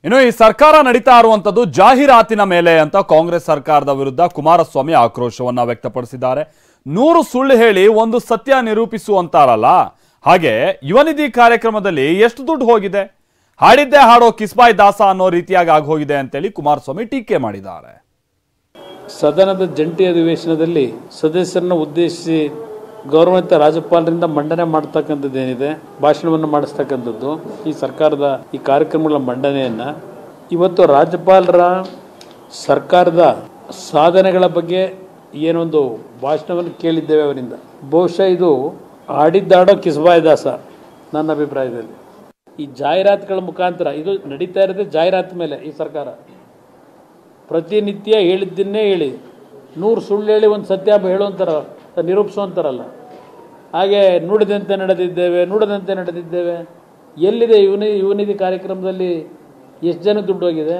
ಇನ್ನು ಈ ಸರ್ಕಾರ ನಡೀತಾ ಇರುವಂತದ್ದು ಜಾಹೀರಾತಿನ ಮೇಲೆ ಅಂತ ಕಾಂಗ್ರೆಸ್ ಸರ್ಕಾರದ ವಿರುದ್ಧ ಕುಮಾರಸ್ವಾಮಿ ಆಕ್ರೋಶವನ್ನ ವ್ಯಕ್ತಪಡಿಸಿದ್ದಾರೆ. 100 ಸುಳ್ಳು ಹೇಳಿ ಒಂದು ಸತ್ಯ ನಿರೂಪಿಸುವಂತಾರಲ್ಲ, ಹಾಗೆ ಯುವನಿಧಿ ಕಾರ್ಯಕ್ರಮದಲ್ಲಿ ಎಷ್ಟು ದುಡ್ಡು ಹೋಗಿದೆ, ಹಾಡಿದ್ದೇ ಹಾಡೋ ಕಿಸ್ಬಾಯ್ ದಾಸ ಅನ್ನೋ ರೀತಿಯಾಗಿ ಆಗೋಗಿದೆ ಅಂತೇಳಿ ಕುಮಾರಸ್ವಾಮಿ ಟೀಕೆ ಮಾಡಿದ್ದಾರೆ. ಸದನದ ಜಂಟಿ ಅಧಿವೇಶನದಲ್ಲಿ ಸದಸ್ಯರನ್ನ ಉದ್ದೇಶಿಸಿ ಗೌರವಾನ್ವಿತ ರಾಜ್ಯಪಾಲರಿಂದ ಮಂಡನೆ ಮಾಡ್ತಕ್ಕಂಥದ್ದೇನಿದೆ, ಭಾಷಣವನ್ನು ಮಾಡಿಸ್ತಕ್ಕಂಥದ್ದು ಈ ಸರ್ಕಾರದ ಈ ಕಾರ್ಯಕ್ರಮಗಳ ಮಂಡನೆಯನ್ನು ಇವತ್ತು ರಾಜ್ಯಪಾಲರ ಸರ್ಕಾರದ ಸಾಧನೆಗಳ ಬಗ್ಗೆ ಏನೊಂದು ಭಾಷಣವನ್ನು ಕೇಳಿದ್ದೇವೆ ಅವರಿಂದ. ಬಹುಶಃ ಇದು ಆಡಿದ್ದಾಡೋ ಕಿಸ್ಬಾಯ್ ದಾಸ ನನ್ನ ಅಭಿಪ್ರಾಯದಲ್ಲಿ. ಈ ಜಾಹೀರಾತುಗಳ ಮುಖಾಂತರ ಇದು ನಡೀತಾ ಇರೋದೇ ಜಾಹೀರಾತು ಮೇಲೆ. ಈ ಸರ್ಕಾರ ಪ್ರತಿನಿತ್ಯ ಹೇಳಿದ್ದನ್ನೇ ಹೇಳಿ 100 ಸುಳ್ಳು ಹೇಳಿ ಒಂದು ಸತ್ಯ ಹೇಳುವಂತಾರ, ನಿರೂಪಿಸುವಂತಾರಲ್ಲ. ಹಾಗೆ ನುಡಿದಂತೆ ನಡೆದಿದ್ದೇವೆ. ಎಲ್ಲಿದೆ ಯುವನಿಧಿ ಕಾರ್ಯಕ್ರಮದಲ್ಲಿ ಎಷ್ಟು ಜನ ದುಡ್ಡು ಹೋಗಿದೆ?